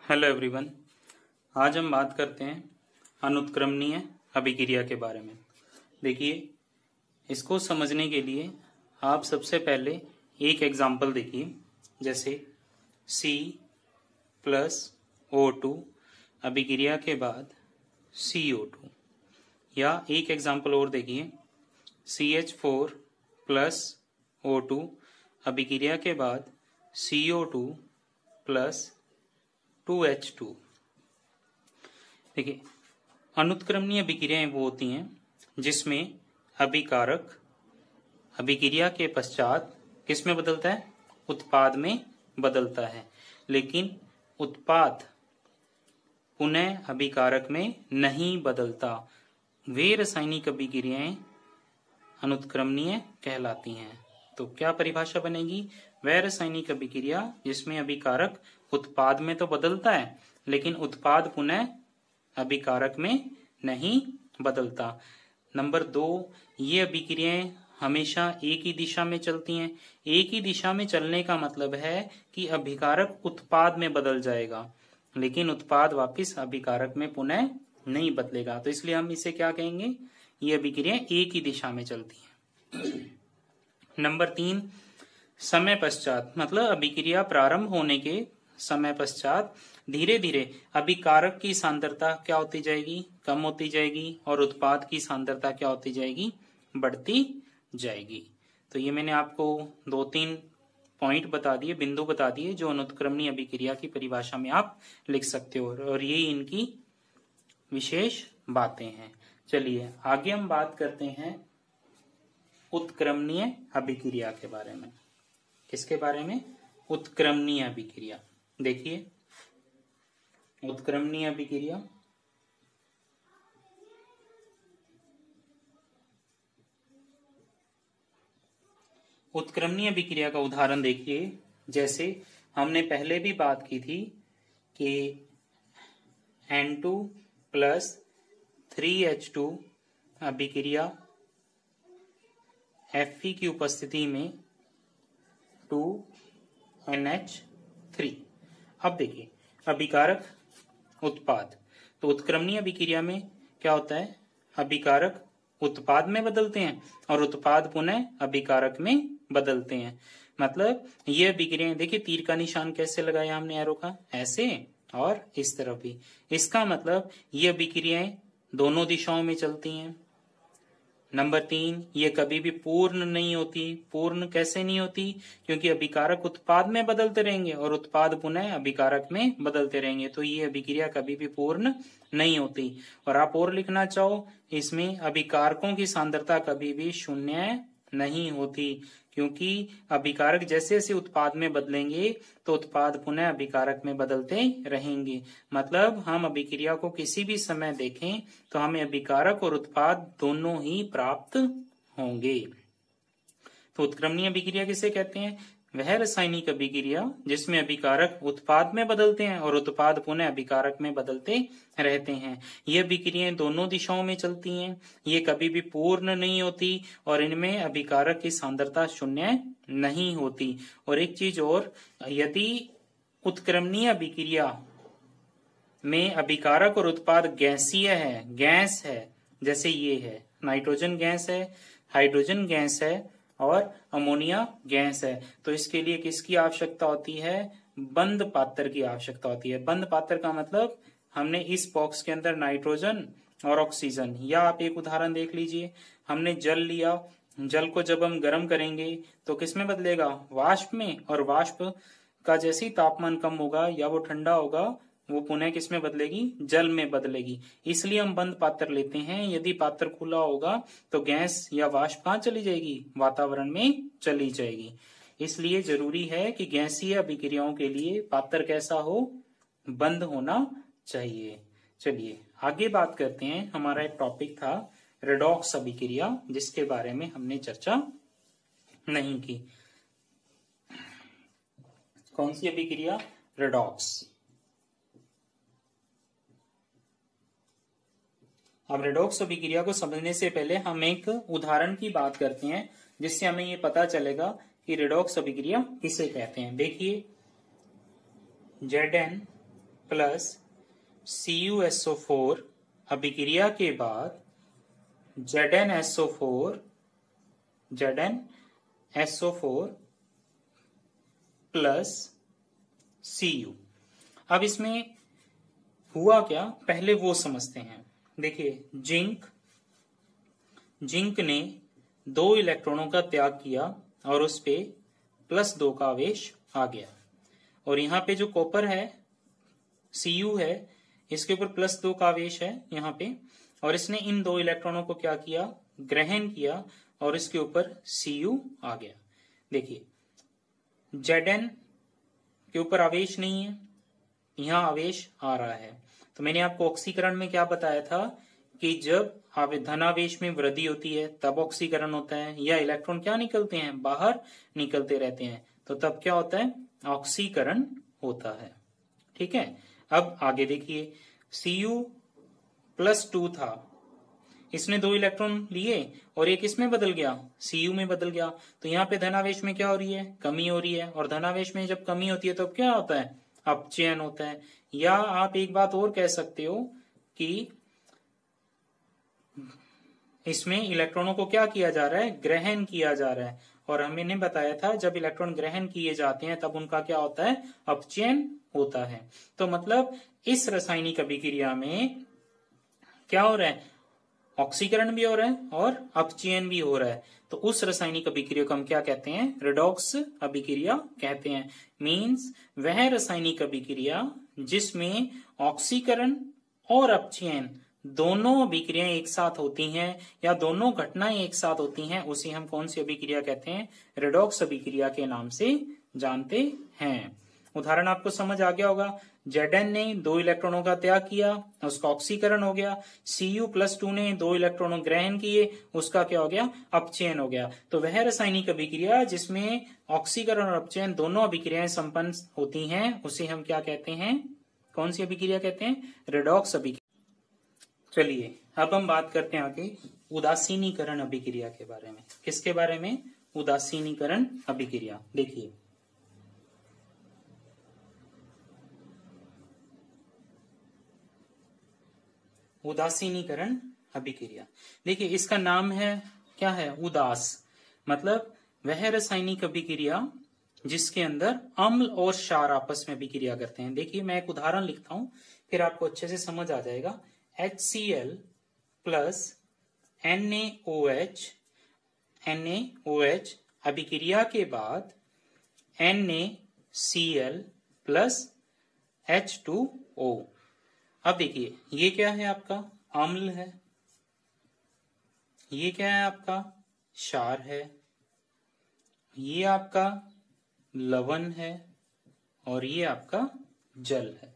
Hello everyone. आज हम बात करते हैं अनुत्क्रमणीय अभिक्रिया के बारे में। देखिए, इसको समझने के लिए आप सबसे पहले एक एग्जांपल देखिए, जैसे C+O2 अभिक्रिया के बाद CO2, या एक एग्जांपल और देखिए CH4+O2 अभिक्रिया के बाद CO2+2H2। देखिए, अनुत्क्रमणीय अभिक्रियाएं वो होती हैं जिसमें अभिकारक अभिक्रिया के पश्चात किस में बदलता है? उत्पाद में बदलता है, लेकिन उत्पाद पुनः अभिकारक में नहीं बदलता। वे रासायनिक अभिक्रियाएं अनुत्क्रमणीय कहलाती हैं। तो क्या परिभाषा बनेगी? वह रासायनिक अभिक्रिया जिसमें अभिकारक उत्पाद में तो बदलता है, लेकिन उत्पाद पुनः अभिकारक में नहीं बदलता। नंबर 2, ये अभिक्रियाएं हमेशा एक ही दिशा में चलती हैं। एक ही दिशा में चलने का मतलब है कि अभिकारक उत्पाद में बदल जाएगा, लेकिन उत्पाद वापिस अभिकारक में पुनः नहीं बदलेगा। तो इसलिए हम इसे क्या कहेंगे? ये अभिक्रियाएं एक ही दिशा में चलती हैं। नंबर 3, समय पश्चात, मतलब अभिक्रिया प्रारंभ होने के समय पश्चात धीरे धीरे अभिकारक की सांद्रता क्या होती जाएगी? कम होती जाएगी, और उत्पाद की सांद्रता क्या होती जाएगी? बढ़ती जाएगी। तो ये मैंने आपको 2-3 पॉइंट बता दिए, बिंदु बता दिए, जो अनुत्क्रमणीय अभिक्रिया की परिभाषा में आप लिख सकते हो, और ये इनकी विशेष बातें हैं। चलिए आगे हम बात करते हैं उत्क्रमणीय अभिक्रिया के बारे में। किसके बारे में? उत्क्रमणीय अभिक्रिया। देखिए, उत्क्रमणीय अभिक्रिया उत्क्रमणीय अभिक्रिया का उदाहरण देखिए, जैसे हमने पहले भी बात की थी कि N2+3H2 अभिक्रिया Fe की उपस्थिति में 2NH3। अब देखिए, अभिकारक उत्पाद, तो उत्क्रमणीय अभिक्रिया में क्या होता है? अभिकारक उत्पाद में बदलते हैं और उत्पाद पुनः अभिकारक में बदलते हैं। मतलब ये अभिक्रियाएं, देखिए तीर का निशान कैसे लगाया हमने एरो का, ऐसे और इस तरफ भी। इसका मतलब ये अभिक्रियाएं दोनों दिशाओं में चलती हैं। नंबर 3, ये कभी भी पूर्ण नहीं होती। पूर्ण कैसे नहीं होती? क्योंकि अभिकारक उत्पाद में बदलते रहेंगे और उत्पाद पुनः अभिकारक में बदलते रहेंगे, तो ये अभिक्रिया कभी भी पूर्ण नहीं होती। और आप और लिखना चाहो, इसमें अभिकारकों की सांद्रता कभी भी शून्य नहीं होती, क्योंकि अभिकारक जैसे जैसे उत्पाद में बदलेंगे तो उत्पाद पुनः अभिकारक में बदलते रहेंगे। मतलब हम अभिक्रिया को किसी भी समय देखें तो हमें अभिकारक और उत्पाद दोनों ही प्राप्त होंगे। तो उत्क्रमणीय अभिक्रिया किसे कहते हैं? वह रासायनिक अभिक्रिया जिसमें अभिकारक उत्पाद में बदलते हैं और उत्पाद पुनः अभिकारक में बदलते रहते हैं। ये अभिक्रियाएं दोनों दिशाओं में चलती हैं, ये कभी भी पूर्ण नहीं होती, और इनमें अभिकारक की सांद्रता शून्य नहीं होती। और एक चीज और, यदि उत्क्रमणीय अभिक्रिया में अभिकारक और उत्पाद गैसीय है, गैस है, जैसे ये है, नाइट्रोजन गैस है, हाइड्रोजन गैस है और अमोनिया गैस है, तो इसके लिए किसकी आवश्यकता होती है? बंद पात्र की आवश्यकता होती है। बंद पात्र का मतलब, हमने इस बॉक्स के अंदर नाइट्रोजन और ऑक्सीजन, या आप एक उदाहरण देख लीजिए, हमने जल लिया, जल को जब हम गर्म करेंगे तो किस में बदलेगा? वाष्प में, और वाष्प का जैसे ही तापमान कम होगा या वो ठंडा होगा, वो पुनः किस में बदलेगी? जल में बदलेगी। इसलिए हम बंद पात्र लेते हैं। यदि पात्र खुला होगा तो गैस या वाष्प कहाँ चली जाएगी? वातावरण में चली जाएगी। इसलिए जरूरी है कि गैसीय अभिक्रियाओं के लिए पात्र कैसा हो? बंद होना चाहिए। चलिए आगे बात करते हैं। हमारा एक टॉपिक था रेडॉक्स अभिक्रिया, जिसके बारे में हमने चर्चा नहीं की। कौन सी अभिक्रिया? रेडॉक्स। अब रेडॉक्स अभिक्रिया को समझने से पहले हम एक उदाहरण की बात करते हैं, जिससे हमें ये पता चलेगा कि रेडॉक्स अभिक्रिया किसे कहते हैं। देखिए, Zn प्लस CuSO4 अभिक्रिया के बाद ZnSO4 प्लस Cu। अब इसमें हुआ क्या, पहले वो समझते हैं। देखिए, जिंक ने 2 इलेक्ट्रॉनों का त्याग किया और उस पे +2 का आवेश आ गया, और यहाँ पे जो कॉपर है Cu है, इसके ऊपर +2 का आवेश है यहाँ पे, और इसने इन 2 इलेक्ट्रॉनों को क्या किया, ग्रहण किया, और इसके ऊपर Cu आ गया। देखिए, Zn के ऊपर आवेश नहीं है, यहाँ आवेश आ रहा है। तो मैंने आपको ऑक्सीकरण में क्या बताया था कि जब धनावेश में वृद्धि होती है तब ऑक्सीकरण होता है, या इलेक्ट्रॉन क्या निकलते हैं, बाहर निकलते रहते हैं, तो तब क्या होता है, ऑक्सीकरण होता है। ठीक है, अब आगे देखिए, Cu+2 था, इसने 2 इलेक्ट्रॉन लिए और एक इसमें बदल गया, Cu में बदल गया, तो यहाँ पे धनावेश में क्या हो रही है, कमी हो रही है, और धनावेश में जब कमी होती है तो क्या होता है, अपचयन होता है। या आप एक बात और कह सकते हो कि इसमें इलेक्ट्रॉनों को क्या किया जा रहा है, ग्रहण किया जा रहा है, और हमने बताया था जब इलेक्ट्रॉन ग्रहण किए जाते हैं तब उनका क्या होता है, अपचयन होता है। तो मतलब इस रासायनिक अभिक्रिया में क्या हो रहा है, ऑक्सीकरण भी हो रहा है और अपचयन भी हो रहा है। तो उस रासायनिक अभिक्रिया को हम क्या कहते हैं, रेडॉक्स अभिक्रिया कहते हैं। मींस वह रासायनिक अभिक्रिया जिसमें ऑक्सीकरण और अपचयन दोनों अभिक्रियाएं एक साथ होती हैं, या दोनों घटनाएं एक साथ होती हैं, उसे हम कौन सी अभिक्रिया कहते हैं, रेडॉक्स अभिक्रिया के नाम से जानते हैं। उदाहरण आपको समझ आ गया होगा, Zn ने 2 इलेक्ट्रॉनों का त्याग किया, उसका ऑक्सीकरण हो गया, Cu+2 ने 2 इलेक्ट्रॉनों ग्रहण किए, उसका क्या हो गया, अपचयन हो गया। तो वह रासायनिक अभिक्रिया जिसमें ऑक्सीकरण और अपचयन दोनों अभिक्रियाएं संपन्न होती हैं, उसे हम क्या कहते हैं, कौन सी अभिक्रिया कहते हैं, रेडॉक्स अभिक्रिया। चलिए अब हम बात करते हैं आगे उदासीनीकरण अभिक्रिया के बारे में। किसके बारे में, उदासीनीकरण अभिक्रिया। देखिए, उदासीनीकरण अभिक्रिया, देखिए इसका नाम है क्या है, उदास, मतलब वह रासायनिक अभिक्रिया जिसके अंदर अम्ल और क्षार आपस में अभिक्रिया करते हैं। देखिए मैं एक उदाहरण लिखता हूं, फिर आपको अच्छे से समझ आ जाएगा। HCl प्लस NaOH अभिक्रिया के बाद NaCl प्लस H2O। अब देखिए, ये क्या है, आपका अम्ल है, ये क्या है, आपका क्षार है, ये आपका लवण है, और ये आपका जल है।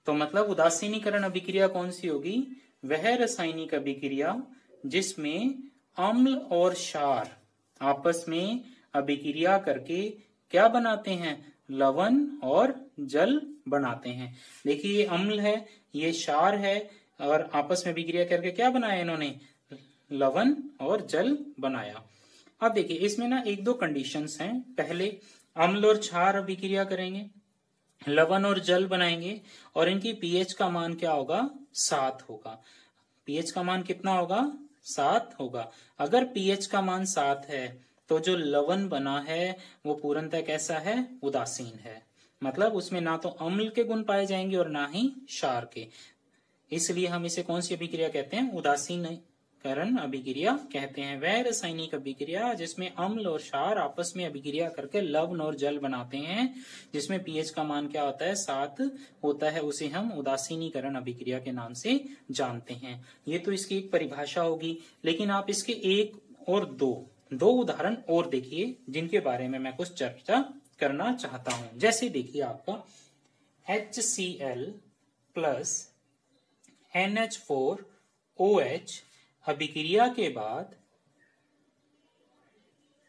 तो मतलब उदासीनीकरण अभिक्रिया कौन सी होगी, वह रासायनिक अभिक्रिया जिसमें अम्ल और क्षार आपस में अभिक्रिया करके क्या बनाते हैं, लवण और जल बनाते हैं। देखिए ये अम्ल है, ये क्षार है, और आपस में अभिक्रिया करके क्या बनाया इन्होंने, लवण और जल बनाया। अब देखिए इसमें ना 1-2 कंडीशंस हैं। पहले अम्ल और क्षार अभिक्रिया करेंगे, लवण और जल बनाएंगे, और इनकी पीएच का मान क्या होगा, 7 होगा। पीएच का मान कितना होगा, 7 होगा। अगर पीएच का मान 7 है तो जो लवण बना है वो पूर्णतः कैसा है, उदासीन है। मतलब उसमें ना तो अम्ल के गुण पाए जाएंगे और ना ही क्षार के। इसलिए हम इसे कौन सी अभिक्रिया कहते हैं, उदासीनीकरण अभिक्रिया कहते हैं। वह रासायनिक अभिक्रिया जिसमें अम्ल और क्षार आपस में अभिक्रिया करके लवण और जल बनाते हैं, जिसमें पीएच का मान क्या होता है, 7 होता है, उसे हम उदासीनीकरण अभिक्रिया के नाम से जानते हैं। ये तो इसकी एक परिभाषा होगी, लेकिन आप इसके एक और दो उदाहरण और देखिए जिनके बारे में मैं कुछ चर्चा करना चाहता हूं। जैसे देखिए आपका HCl प्लस NH4OH अभिक्रिया के बाद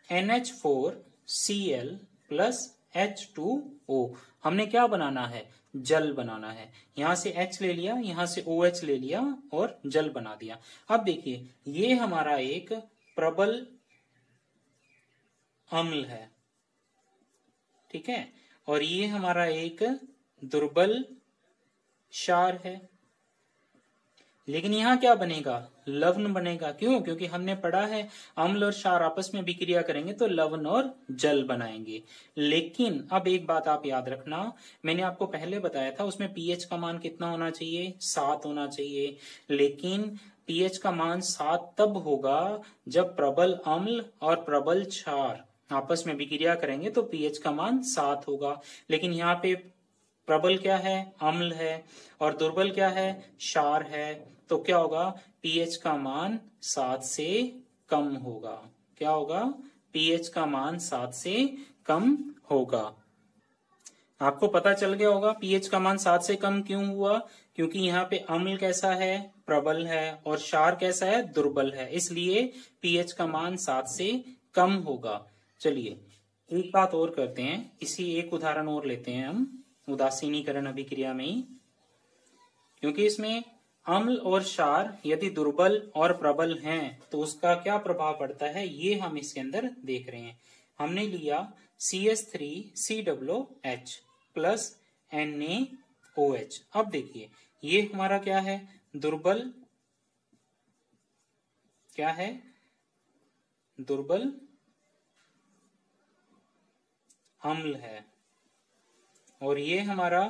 NH4Cl प्लस H2O, हमने क्या बनाना है, जल बनाना है। यहां से H ले लिया, यहां से OH ले लिया और जल बना दिया। अब देखिए ये हमारा एक प्रबल अम्ल है, ठीक है, और ये हमारा एक दुर्बल क्षार है। लेकिन यहाँ क्या बनेगा, लवण बनेगा। क्यों? क्योंकि हमने पढ़ा है अम्ल और क्षार आपस में विक्रिया करेंगे तो लवण और जल बनाएंगे। लेकिन अब एक बात आप याद रखना, मैंने आपको पहले बताया था उसमें पीएच का मान कितना होना चाहिए, 7 होना चाहिए। लेकिन पीएच का मान 7 तब होगा जब प्रबल अम्ल और प्रबल क्षार आपस में विक्रिया करेंगे तो पीएच का मान 7 होगा। लेकिन यहाँ पे प्रबल क्या है, अम्ल है, और दुर्बल क्या है, क्षार है। तो क्या होगा, पीएच का मान 7 से कम होगा। क्या होगा, पीएच का मान 7 से कम होगा। आपको पता चल गया होगा पीएच का मान 7 से कम क्यों हुआ, क्योंकि यहाँ पे अम्ल कैसा है, प्रबल है, और क्षार कैसा है, दुर्बल है, इसलिए पीएच का मान 7 से कम होगा। चलिए एक बात और करते हैं, इसी एक उदाहरण और लेते हैं हम उदासीनीकरण अभिक्रिया में ही, क्योंकि इसमें अम्ल और क्षार यदि दुर्बल और प्रबल हैं तो उसका क्या प्रभाव पड़ता है, ये हम इसके अंदर देख रहे हैं। हमने लिया CH3COOH प्लस NaOH। अब देखिए ये हमारा क्या है, दुर्बल, क्या है, दुर्बल अम्ल है, और ये हमारा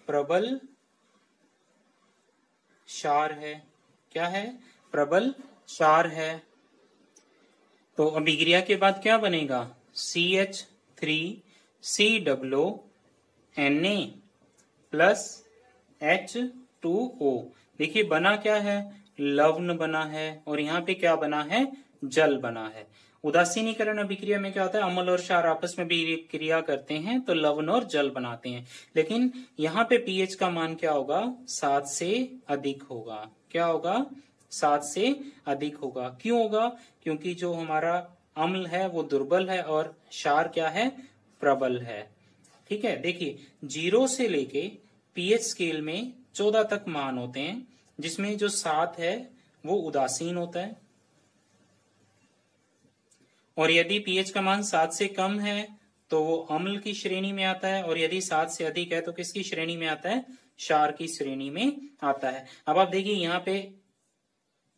प्रबल क्षार है। क्या है, प्रबल क्षार है। तो अभिक्रिया के बाद क्या बनेगा, CH3COONA प्लस H2O। देखिए बना क्या है, लवण बना है, और यहाँ पे क्या बना है, जल बना है। उदासीनीकरण अभिक्रिया में क्या होता है, अम्ल और क्षार आपस में भी क्रिया करते हैं तो लवण और जल बनाते हैं। लेकिन यहाँ पे पीएच का मान क्या होगा, 7 से अधिक होगा। क्या होगा, 7 से अधिक होगा। क्यों होगा, क्योंकि जो हमारा अम्ल है वो दुर्बल है और क्षार क्या है, प्रबल है। ठीक है, देखिए 0 से लेके पीएच स्केल में 14 तक मान होते हैं, जिसमें जो 7 है वो उदासीन होता है, और यदि पीएच का मान 7 से कम है तो वो अम्ल की श्रेणी में आता है, और यदि 7 से अधिक है तो किसकी श्रेणी में आता है, क्षार की श्रेणी में आता है। अब आप देखिए यहाँ पे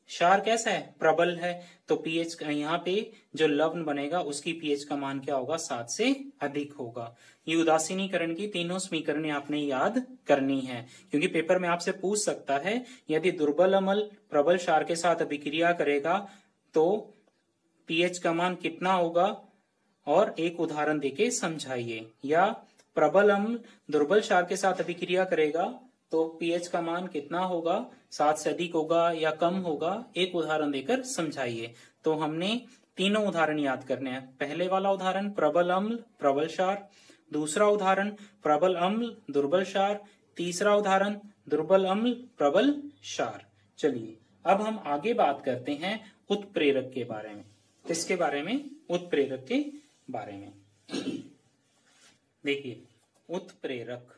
क्षार कैसा है, प्रबल है, तो पीएच यहाँ पे जो लवण बनेगा उसकी पीएच का मान क्या होगा, 7 से अधिक होगा। ये उदासीनीकरण की तीनों समीकरणें आपने याद करनी है, क्योंकि पेपर में आपसे पूछ सकता है यदि दुर्बल अम्ल प्रबल क्षार के साथ अभिक्रिया करेगा तो पीएच का मान कितना होगा, और एक उदाहरण देके समझाइए। या प्रबल अम्ल दुर्बल क्षार के साथ अभिक्रिया करेगा तो पीएच का मान कितना होगा, 7 से अधिक होगा या कम होगा, एक उदाहरण देकर समझाइए। तो हमने तीनों उदाहरण याद करने हैं। पहले वाला उदाहरण प्रबल अम्ल प्रबल क्षार, दूसरा उदाहरण प्रबल अम्ल दुर्बल क्षार, तीसरा उदाहरण दुर्बल अम्ल प्रबल क्षार। चलिए अब हम आगे बात करते हैं उत्प्रेरक के बारे में। किसके बारे में, उत्प्रेरक के बारे में। देखिए उत्प्रेरक